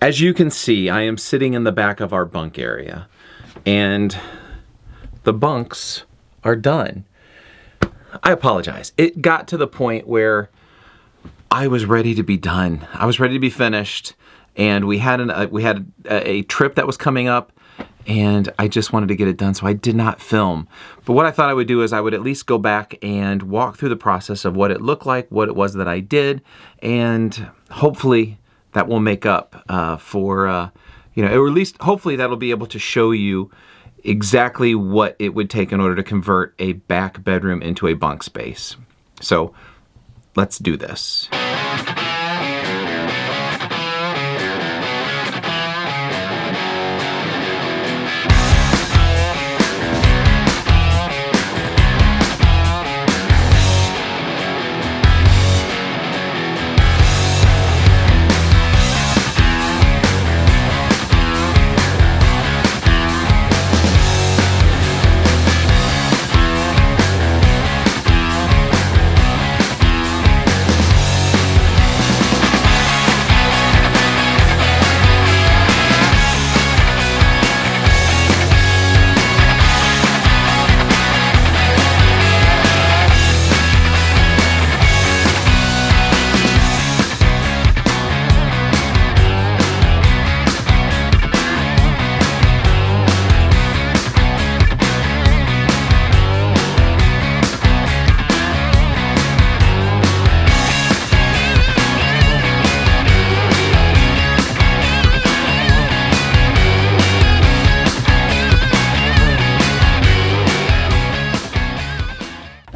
As you can see, I am sitting in the back of our bunk area, and the bunks are done. I apologize. It got to the point where I was ready to be done. I was ready to be finished, and we had a trip that was coming up, and I just wanted to get it done, so I did not film. But what I thought I would do is I would at least go back and walk through the process of what it looked like, what it was that I did, and hopefully that will make up for, or at least hopefully that'll be able to show you exactly what it would take in order to convert a back bedroom into a bunk space. So let's do this.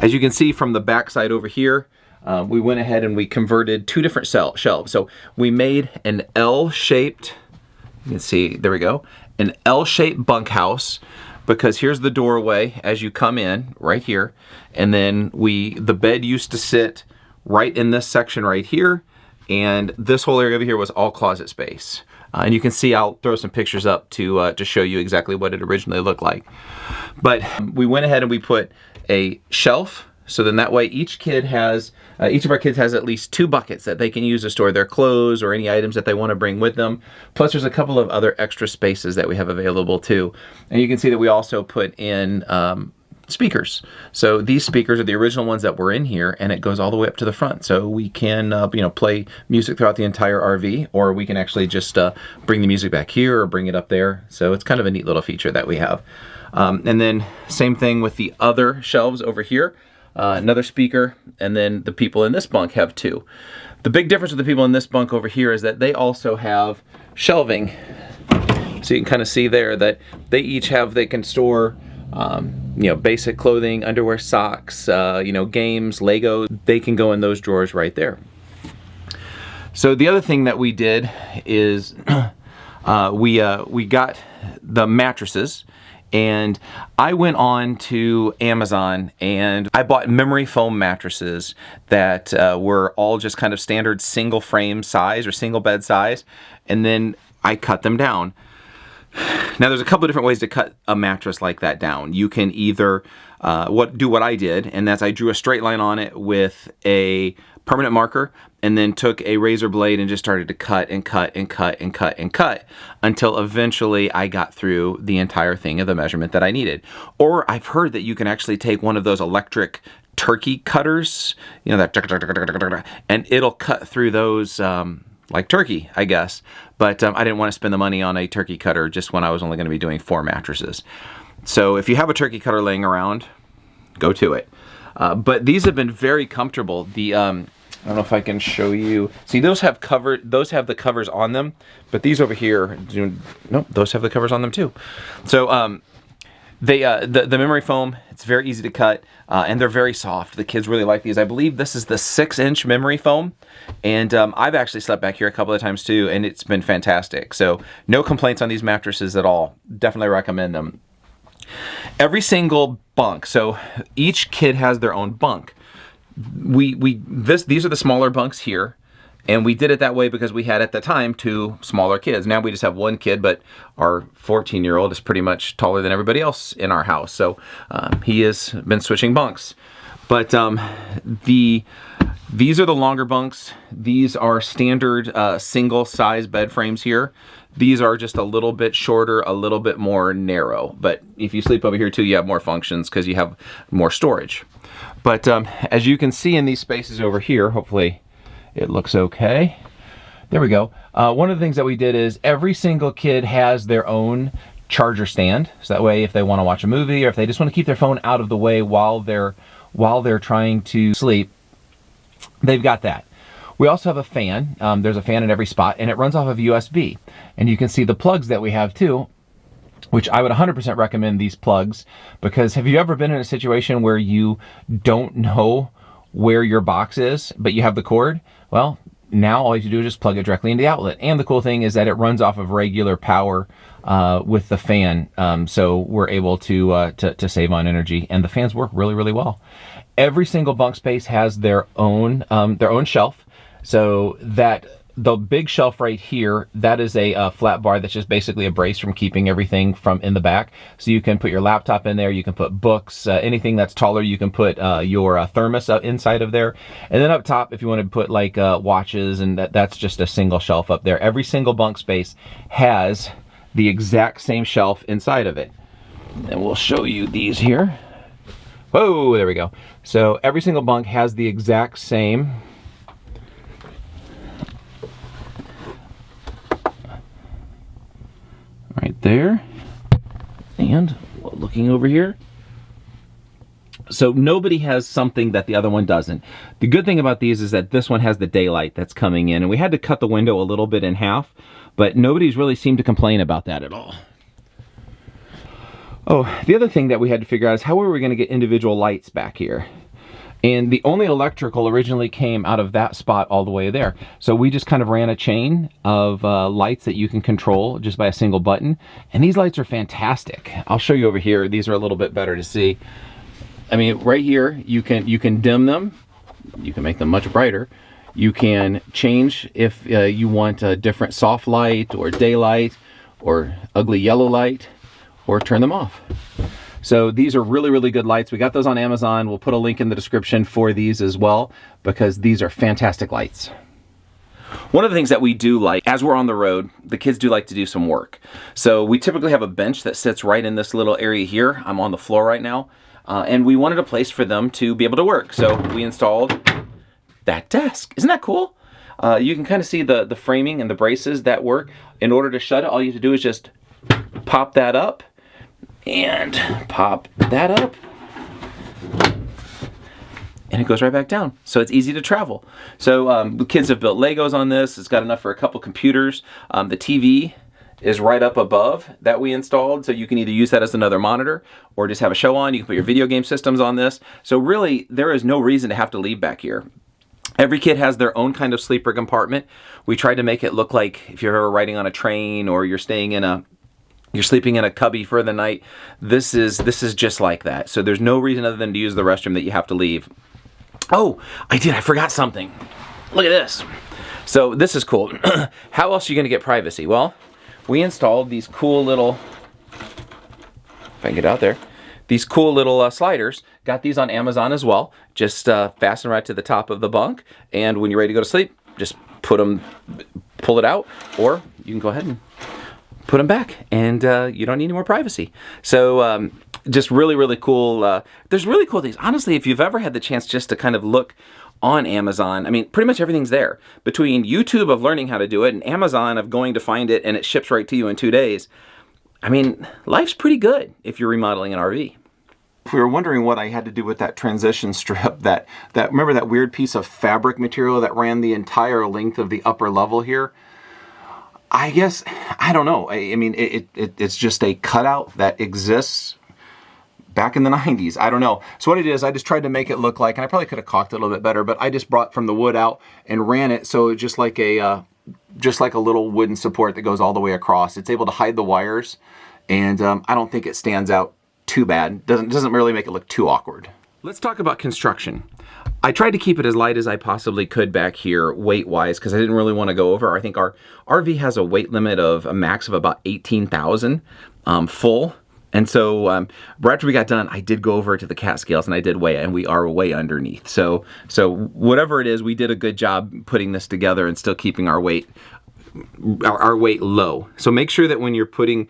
As you can see from the back side over here, we went ahead and we converted two different shelves. So we made an L-shaped, you can see, there we go, an L-shaped bunkhouse, because here's the doorway as you come in, right here, and then the bed used to sit right in this section right here, and this whole area over here was all closet space. And you can see, I'll throw some pictures up to show you exactly what it originally looked like. But we went ahead and we put a shelf, so then that way each of our kids has at least 2 buckets that they can use to store their clothes or any items that they want to bring with them. Plus there's a couple of other extra spaces that we have available too. And you can see that we also put in speakers. So these speakers are the original ones that were in here, and it goes all the way up to the front. So we can play music throughout the entire RV, or we can actually just bring the music back here or bring it up there. So it's kind of a neat little feature that we have. And then same thing with the other shelves over here, another speaker, and then the people in this bunk have 2. The big difference with the people in this bunk over here is that they also have shelving. So you can kind of see there that they can store basic clothing, underwear, socks, games, Legos. They can go in those drawers right there. So the other thing that we did is we got the mattresses, and I went on to Amazon and I bought memory foam mattresses that were all just kind of standard single frame size or single bed size, and then I cut them down. Now there's a couple of different ways to cut a mattress like that down. You can either do what I did, and that's I drew a straight line on it with a permanent marker, and then took a razor blade and just started to cut and cut and cut and cut and cut until eventually I got through the entire thing of the measurement that I needed. Or I've heard that you can actually take one of those electric turkey cutters, and it'll cut through those like turkey, I guess. But I didn't want to spend the money on a turkey cutter just when I was only going to be doing 4 mattresses. So if you have a turkey cutter laying around, go to it. But these have been very comfortable. I don't know if I can show you. See, those have the covers on them, but these over here, nope, those have the covers on them too. So the memory foam, it's very easy to cut, and they're very soft. The kids really like these. I believe this is the 6-inch memory foam, and I've actually slept back here a couple of times too, and it's been fantastic. So no complaints on these mattresses at all. Definitely recommend them. Every single bunk, so each kid has their own bunk. These are the smaller bunks here, and we did it that way because we had at the time 2 smaller kids. Now we just have 1 kid, but our 14-year-old is pretty much taller than everybody else in our house, so he has been switching bunks. But These are the longer bunks. These are standard single size bed frames here. These are just a little bit shorter, a little bit more narrow. But if you sleep over here too, you have more functions because you have more storage. But as you can see in these spaces over here, hopefully it looks okay. There we go. One of the things that we did is every single kid has their own charger stand. So that way if they want to watch a movie or if they just want to keep their phone out of the way while they're trying to sleep, they've got that. We also have a fan. There's a fan in every spot and it runs off of USB. And you can see the plugs that we have too, which I would 100% recommend these plugs, because have you ever been in a situation where you don't know where your box is, but you have the cord? Well, now all you have to do is just plug it directly into the outlet. And the cool thing is that it runs off of regular power with the fan. So we're able to save on energy, and the fans work really, really well. Every single bunk space has their own shelf. So that the big shelf right here, that is a flat bar that's just basically a brace from keeping everything from in the back. So you can put your laptop in there, you can put books, anything that's taller, you can put your thermos inside of there. And then up top, if you want to put like watches, and that's just a single shelf up there. Every single bunk space has the exact same shelf inside of it. And we'll show you these here. Whoa, there we go. So every single bunk has the exact same right there. And looking over here, so nobody has something that the other one doesn't. The good thing about these is that this one has the daylight that's coming in, and we had to cut the window a little bit in half, but nobody's really seemed to complain about that at all. Oh, the other thing that we had to figure out is how were we going to get individual lights back here? And the only electrical originally came out of that spot all the way there. So we just kind of ran a chain of lights that you can control just by a single button. And these lights are fantastic. I'll show you over here. These are a little bit better to see. I mean, right here, you can dim them. You can make them much brighter. You can change if you want a different soft light or daylight or ugly yellow light, or turn them off. So these are really, really good lights. We got those on Amazon. We'll put a link in the description for these as well, because these are fantastic lights. One of the things that we do like, as we're on the road, the kids do like to do some work. So we typically have a bench that sits right in this little area here. I'm on the floor right now. And we wanted a place for them to be able to work. So we installed that desk. Isn't that cool? You can kind of see the framing and the braces that work. In order to shut it, all you have to do is just pop that up and pop that up, and it goes right back down. So it's easy to travel. So the kids have built Legos on this. It's got enough for a couple computers. The TV is right up above that we installed, so you can either use that as another monitor or just have a show on. You can put your video game systems on this. So really, there is no reason to have to leave back here. Every kid has their own kind of sleeper compartment. We tried to make it look like if you're ever riding on a train or you're sleeping in a cubby for the night. This is just like that. So there's no reason other than to use the restroom that you have to leave. Oh, I forgot something. Look at this. So this is cool. How else are you gonna get privacy? Well, we installed these cool little, if I can get out there, these cool little sliders. Got these on Amazon as well. Just fasten right to the top of the bunk, and when you're ready to go to sleep, just pull it out, or you can go ahead and put them back, and you don't need any more privacy. So just really, really cool. There's really cool things. Honestly, if you've ever had the chance just to kind of look on Amazon, I mean, pretty much everything's there. Between YouTube of learning how to do it and Amazon of going to find it and it ships right to you in 2 days, I mean, life's pretty good if you're remodeling an RV. If we were wondering what I had to do with that transition strip, that remember that weird piece of fabric material that ran the entire length of the upper level here? I guess, I don't know. I mean, it's just a cutout that exists back in the 90s. I don't know. So what I did is I just tried to make it look like, and I probably could have caulked it a little bit better, but I just brought from the wood out and ran it so just like a little wooden support that goes all the way across. It's able to hide the wires, and I don't think it stands out too bad. Doesn't really make it look too awkward. Let's talk about construction. I tried to keep it as light as I possibly could back here weight-wise because I didn't really want to go over. I think our RV has a weight limit of a max of about 18,000 full. And so right after we got done, I did go over to the cat scales and I did weigh it, and we are way underneath. So whatever it is, we did a good job putting this together and still keeping our weight low. So make sure that when you're redoing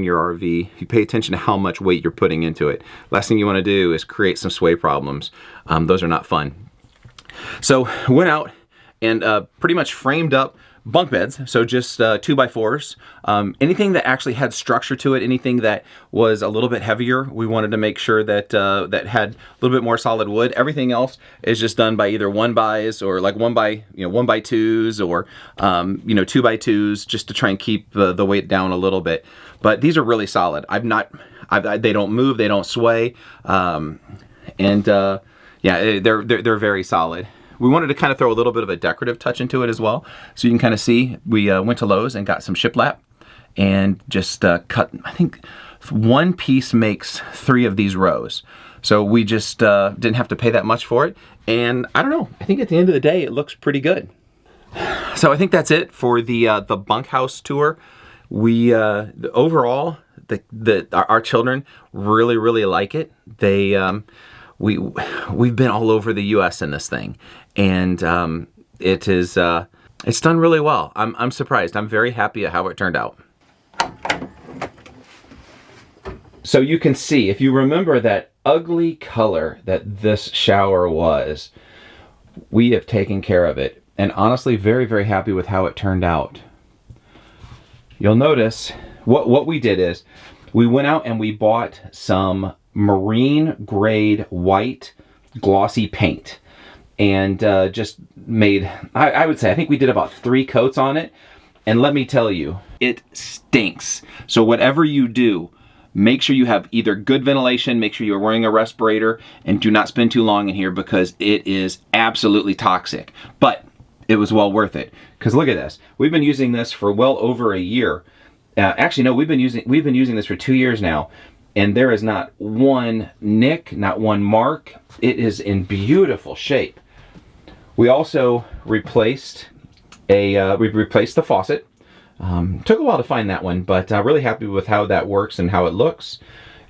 your RV, you pay attention to how much weight you're putting into it. Last thing you want to do is create some sway problems. Those are not fun. So went out and pretty much framed up bunk beds, so just 2x4s. Anything that actually had structure to it, anything that was a little bit heavier, we wanted to make sure that that had a little bit more solid wood. Everything else is just done by either 1x or like 1x2s or 2x2s, just to try and keep the weight down a little bit. But these are really solid. They don't move, they don't sway, yeah, they're very solid. We wanted to kind of throw a little bit of a decorative touch into it as well. So you can kind of see, we went to Lowe's and got some shiplap and just cut, I think one piece makes 3 of these rows. So we just didn't have to pay that much for it. And I don't know, I think at the end of the day, it looks pretty good. So I think that's it for the bunkhouse tour. We, overall, our children really like it. We've been all over the U.S. in this thing, and it's done really well. I'm surprised. I'm very happy at how it turned out. So you can see, if you remember that ugly color that this shower was, we have taken care of it, and honestly, very happy with how it turned out. You'll notice what we did is we went out and we bought some marine grade white glossy paint, and just made, I would say, I think we did about 3 coats on it, and let me tell you, it stinks. So whatever you do, make sure you have either good ventilation, make sure you're wearing a respirator, and do not spend too long in here because it is absolutely toxic. But it was well worth it, because look at this. We've been using this for well over a year. Actually, no, we've been using this for 2 years now, and there is not one nick, not one mark. It is in beautiful shape. We also replaced the faucet. Took a while to find that one, but really happy with how that works and how it looks.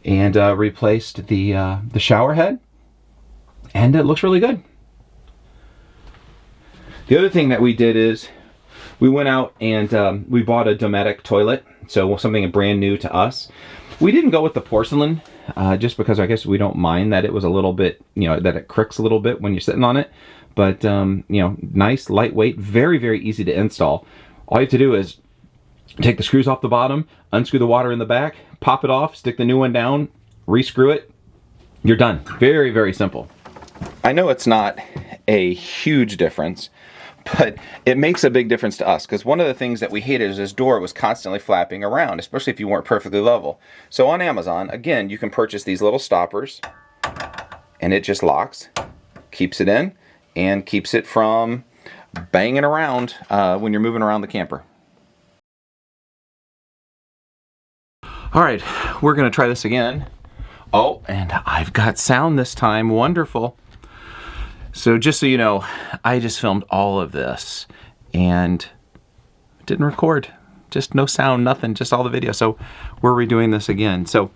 And replaced the shower head, and it looks really good. The other thing that we did is we went out and we bought a Dometic toilet, so something brand new to us. We didn't go with the porcelain, just because I guess we don't mind that it was a little bit, that it cricks a little bit when you're sitting on it. But, nice, lightweight, very easy to install. All you have to do is take the screws off the bottom, unscrew the water in the back, pop it off, stick the new one down, rescrew it. You're done. Very simple. I know it's not a huge difference, but it makes a big difference to us, because one of the things that we hated is this door was constantly flapping around, especially if you weren't perfectly level. So on Amazon, again, you can purchase these little stoppers, and it just locks, keeps it in, and keeps it from banging around when you're moving around the camper. All right, we're gonna try this again. Oh, and I've got sound this time, wonderful. So just so you know, I just filmed all of this and didn't record. Just no sound, nothing, just all the video. So we're redoing this again. So